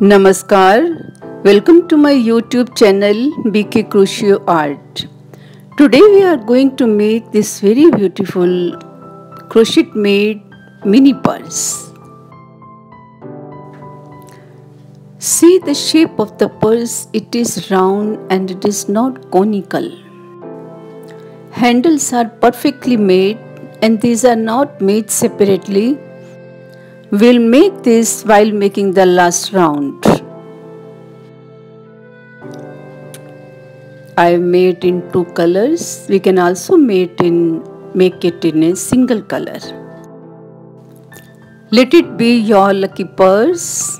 Namaskar, welcome to my YouTube channel BK Crochet Art. Today we are going to make this very beautiful crochet made mini purse. See the shape of the purse, it is round and it is not conical. Handles are perfectly made and these are not made separately. We'll make this while making the last round. I made in two colors. We can also make it in a single color. Let it be your lucky purse.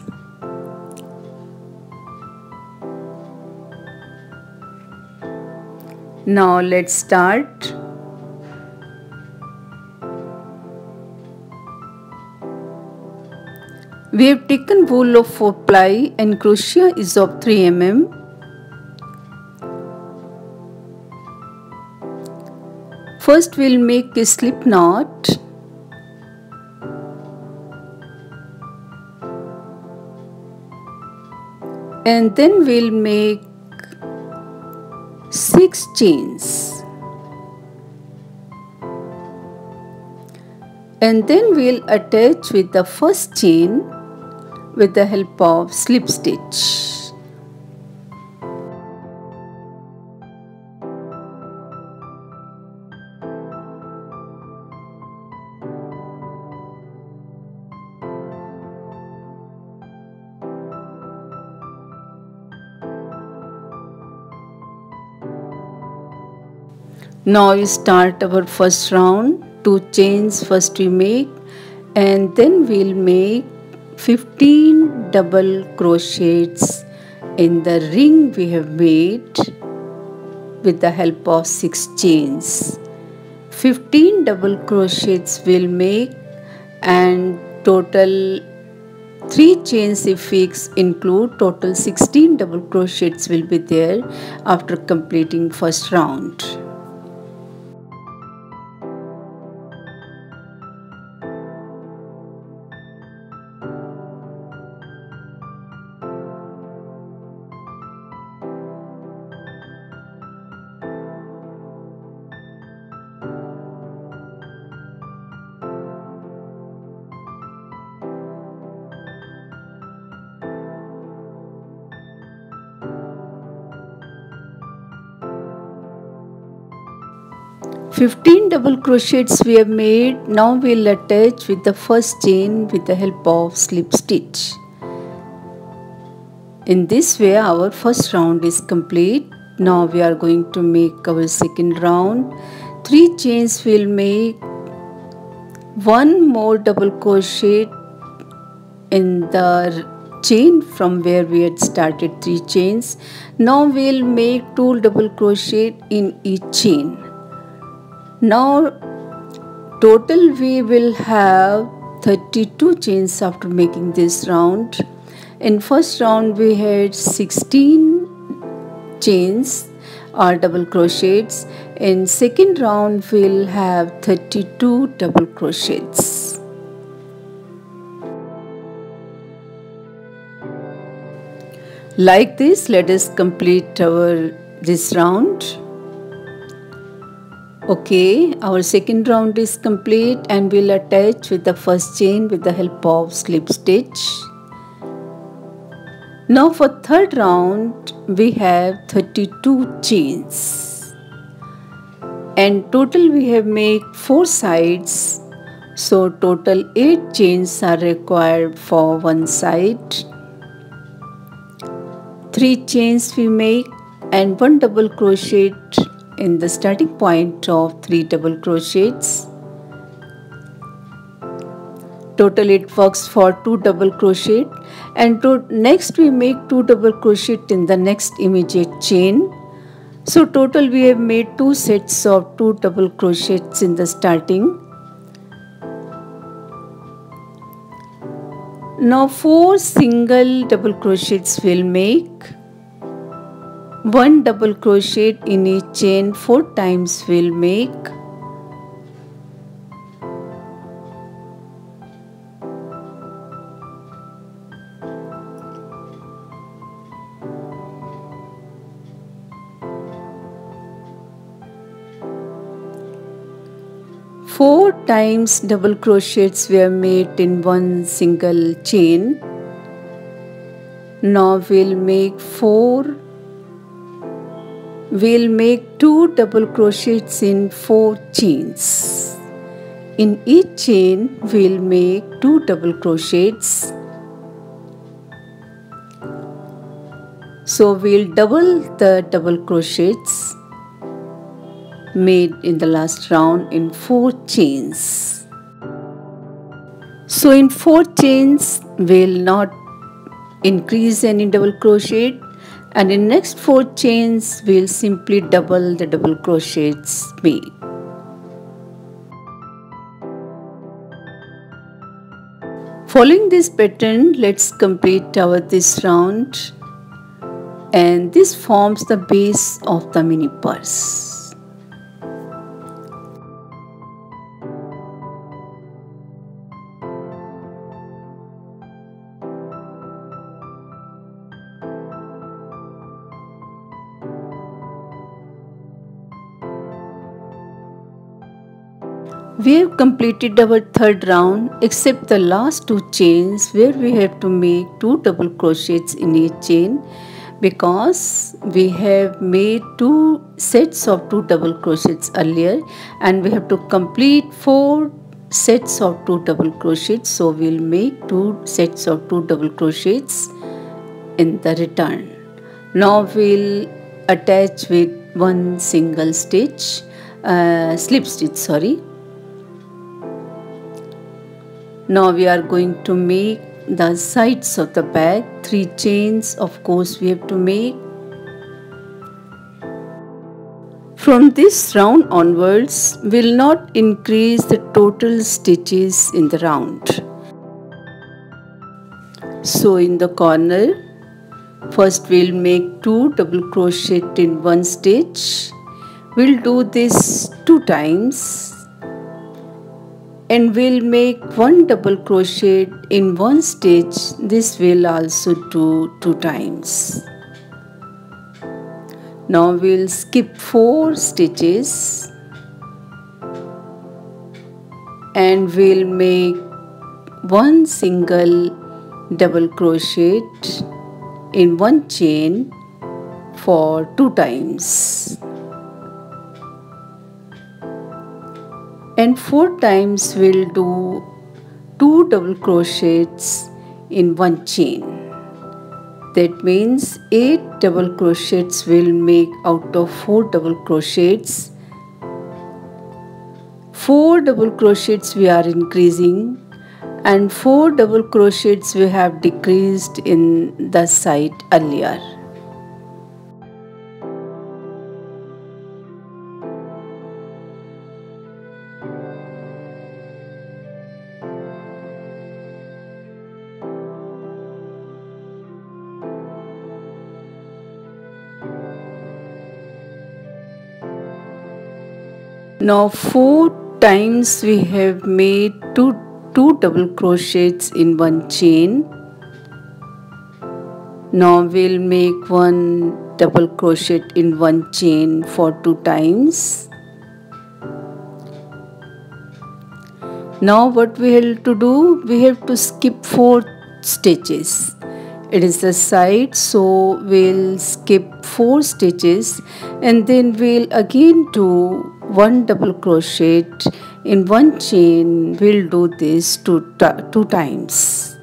Now let's start. We have taken wool of 4 ply and crochet is of 3 mm. First we'll make a slip knot. And then we'll make 6 chains. And then we'll attach with the first chain with the help of slip stitch. Now we start our first round. 2 chains first we make, and then we'll make 15 double crochets in the ring we have made with the help of 6 chains. 15 double crochets we'll make, and total 3 chains if we include, total 16 double crochets will be there after completing first round. Fifteen double crochets we have made. Now we'll attach with the first chain with the help of slip stitch. In this way our first round is complete. Now we are going to make our second round. 3 chains we'll make, 1 more double crochet in the chain from where we had started 3 chains. Now we'll make 2 double crochet in each chain. Now total we will have 32 chains after making this round. In first round we had 16 chains or double crochets. In second round we'll have 32 double crochets. Like this, let us complete this round. Okay, our second round is complete and we'll attach with the first chain with the help of slip stitch. Now for third round we have 32 chains and total we have made 4 sides, so total 8 chains are required for one side. 3 chains we make and 1 double crochet in the starting point of 3 double crochets. Total it works for 2 double crochet, and next we make 2 double crochet in the next immediate chain. So total we have made 2 sets of 2 double crochets in the starting. Now 4 single double crochets we'll make. 1 double crochet in each chain 4 times we'll make. 4 times double crochets were made in one single chain. Now we'll make 2 double crochets in 4 chains. In each chain we'll make 2 double crochets. So we'll double the double crochets made in the last round in 4 chains. So in 4 chains we'll not increase any double crochet, and in next 4 chains we'll simply double the double crochets made. Following this pattern, let's complete this round, and this forms the base of the mini purse. We have completed our third round except the last 2 chains where we have to make 2 double crochets in each chain, because we have made 2 sets of 2 double crochets earlier and we have to complete 4 sets of 2 double crochets. So we'll make 2 sets of 2 double crochets in the return. Now we'll attach with one single stitch, slip stitch. Now we are going to make the sides of the bag. 3 chains of course we have to make. From this round onwards, we'll not increase the total stitches in the round. So in the corner, first we'll make 2 double crochet in one stitch. We'll do this 2 times. And we'll make 1 double crochet in one stitch. This will also do 2 times. Now we'll skip 4 stitches and we'll make 1 single double crochet in one chain for 2 times. And 4 times we'll do 2 double crochets in one chain. That means 8 double crochets we'll make out of 4 double crochets. 4 double crochets we are increasing and 4 double crochets we have decreased in the side earlier. Now 4 times we have made 2 double crochets in one chain. Now we'll make 1 double crochet in one chain for 2 times. Now what we have to do? We have to skip 4 stitches. It is the side, so we'll skip 4 stitches and then we'll again do 1 double crochet in one chain. We'll do this 2 times.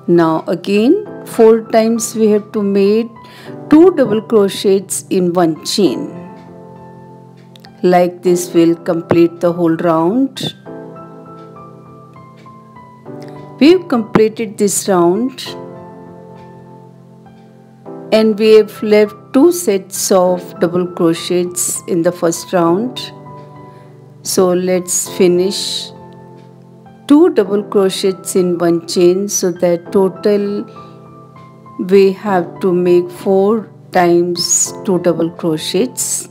Now again 4 times we have to make 2 double crochets in one chain. Like this we'll complete the whole round. We've completed this round and we have left 2 sets of double crochets in the first round. So let's finish 2 double crochets in one chain, so that total we have to make 4 times 2 double crochets.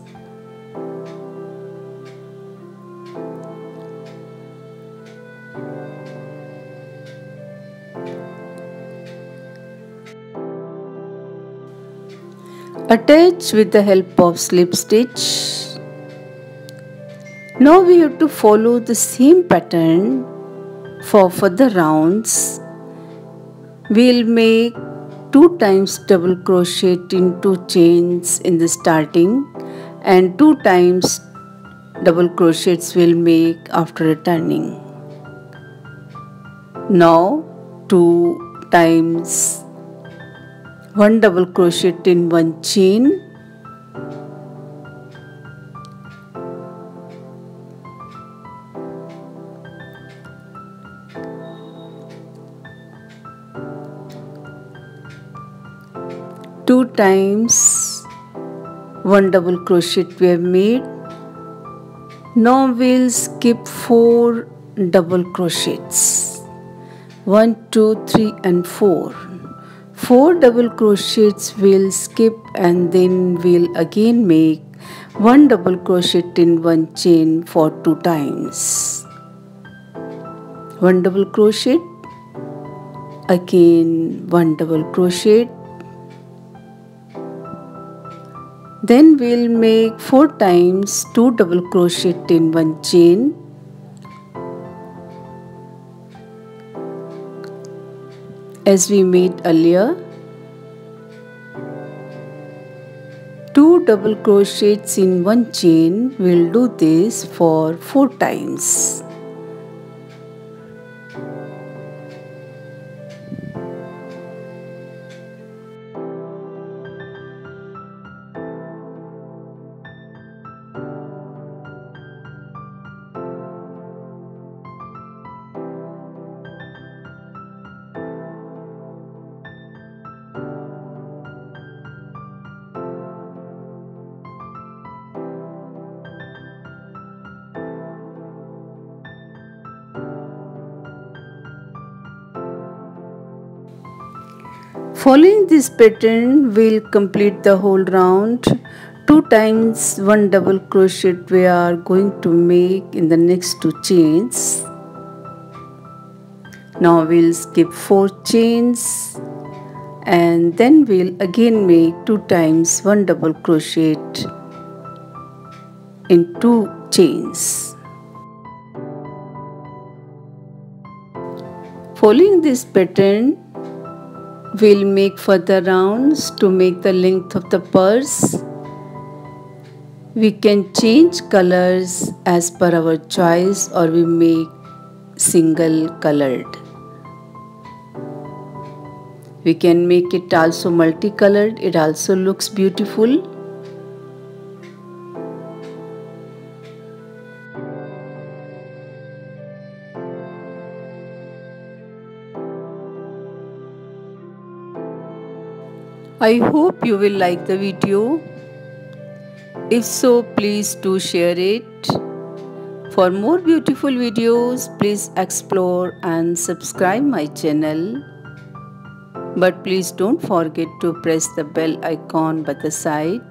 Attach with the help of slip stitch. Now we have to follow the same pattern for further rounds. We'll make 2 times double crochet in 2 chains in the starting and 2 times double crochets we'll make after returning. Now 2 times 1 double crochet in 1 chain, two times 1 double crochet we have made. Now we'll skip 4 double crochets, 1, 2, 3 and 4. 4 double crochets we'll skip and then we'll again make 1 double crochet in 1 chain for 2 times. 1 double crochet, again 1 double crochet. Then we'll make 4 times 2 double crochet in 1 chain. As we made earlier, 2 double crochets in 1 chain. We'll do this for 4 times. Following this pattern, we'll complete the whole round. 2 times 1 double crochet we are going to make in the next 2 chains. Now we'll skip 4 chains and then we'll again make 2 times 1 double crochet in 2 chains. Following this pattern, we'll make further rounds to make the length of the purse. We can change colors as per our choice or we make single colored. We can make it also multicolored, it also looks beautiful. I hope you will like the video. If so, please do share it. For more beautiful videos, please explore and subscribe my channel. But please don't forget to press the bell icon by the side.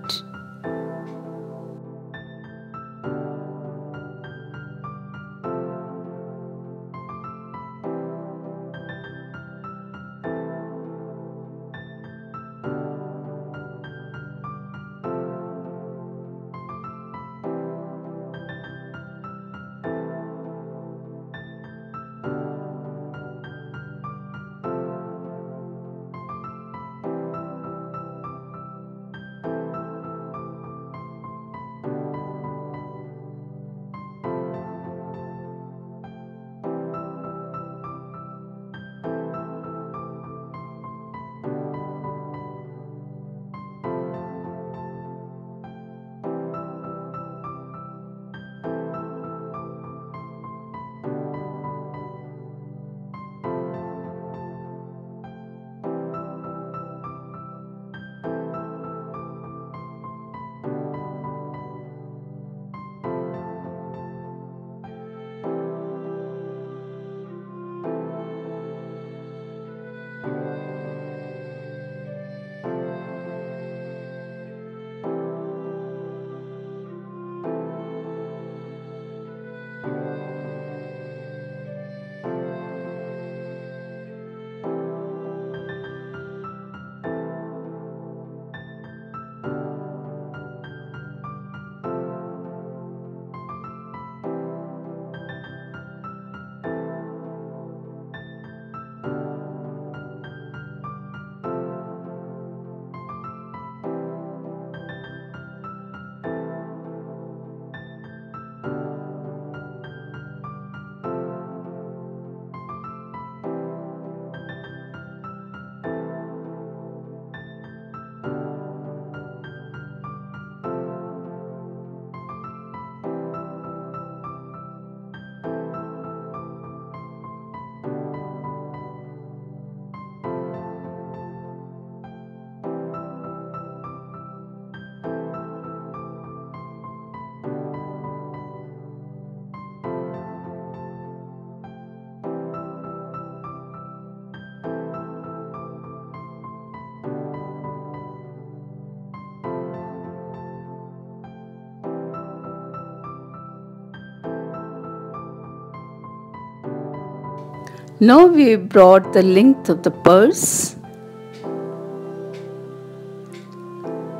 Now we brought the length of the purse.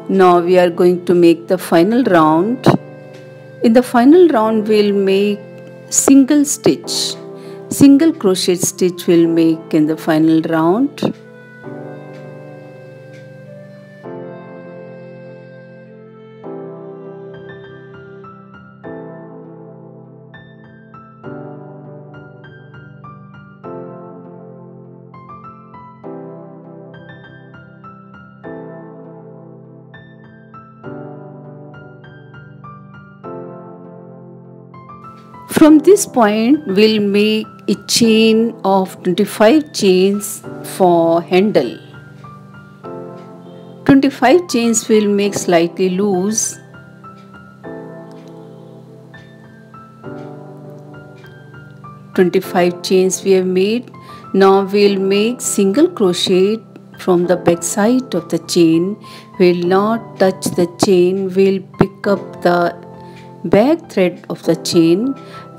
Now we are going to make the final round. In the final round we'll make single stitch. Single crochet stitch we'll make in the final round. From this point we'll make a chain of 25 chains for handle. 25 chains we'll make slightly loose. "25 chains we have made. Now we'll make single crochet from the back side of the chain. We'll not touch the chain. We'll pick up the back thread of the chain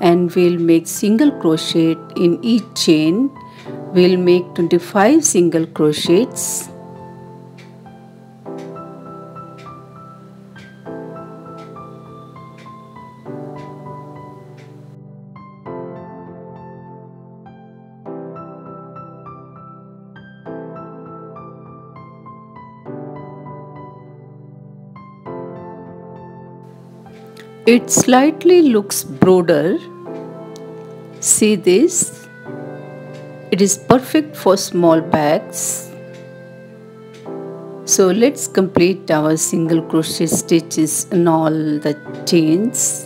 and we'll make single crochet in each chain. We'll make 25 single crochets. It slightly looks broader. See this? It is perfect for small bags. So let's complete our single crochet stitches in all the chains.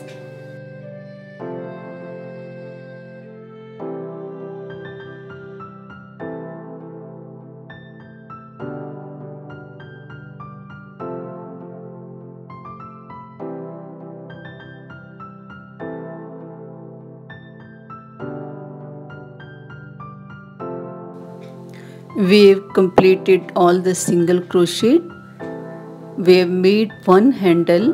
We have completed all the single crochet. We have made one handle.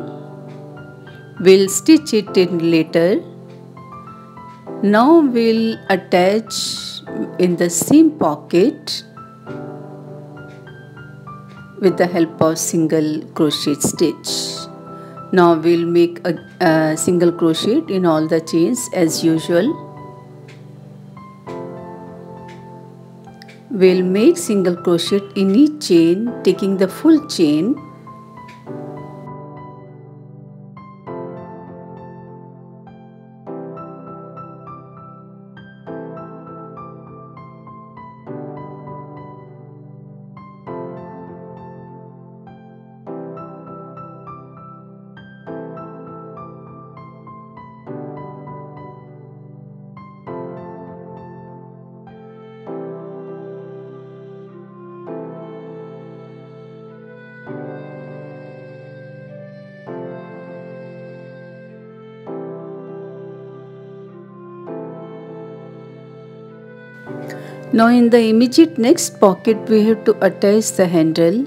We'll stitch it in later. Now we'll attach in the seam pocket with the help of single crochet stitch. Now we'll make a single crochet in all the chains as usual. We'll make single crochet in each chain, taking the full chain. Now in the immediate next pocket we have to attach the handle.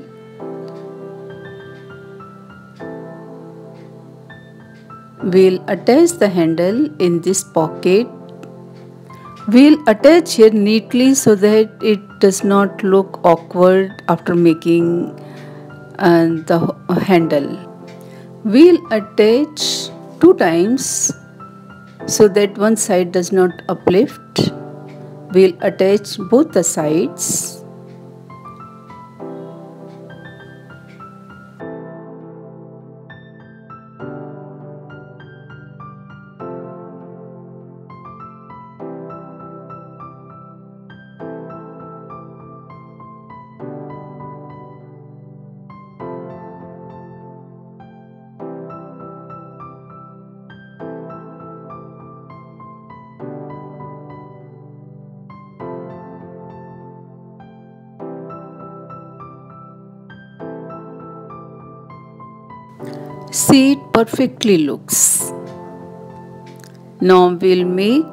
We'll attach the handle in this pocket. We'll attach here neatly so that it does not look awkward after making the handle. We'll attach 2 times so that one side does not uplift. We'll attach both the sides. See, it perfectly looks. Now we'll make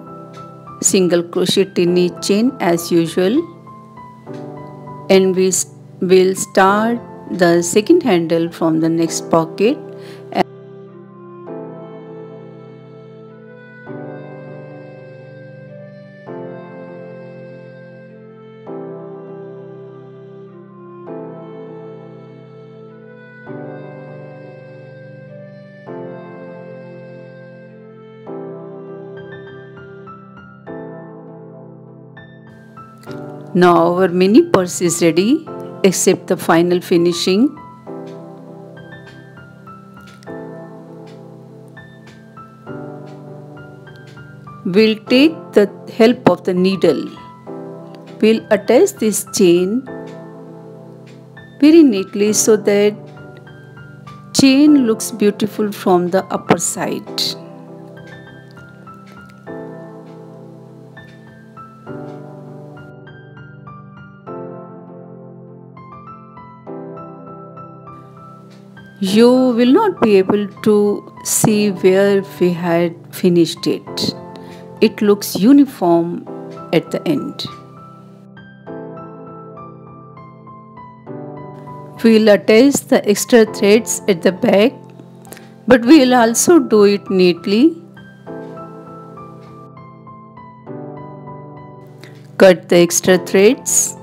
single crochet in each chain as usual, and we'll start the second handle from the next pocket. Now our mini purse is ready, except the final finishing. We'll take the help of the needle. We'll attach this chain very neatly so that chain looks beautiful from the upper side. You will not be able to see where we had finished it. It looks uniform at the end. We'll attach the extra threads at the back, but we'll also do it neatly. Cut the extra threads.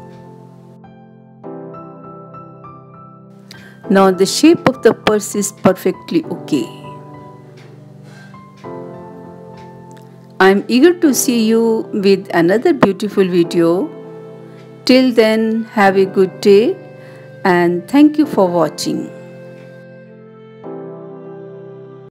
Now the shape of the purse is perfectly okay. I'm eager to see you with another beautiful video. Till then, have a good day and thank you for watching.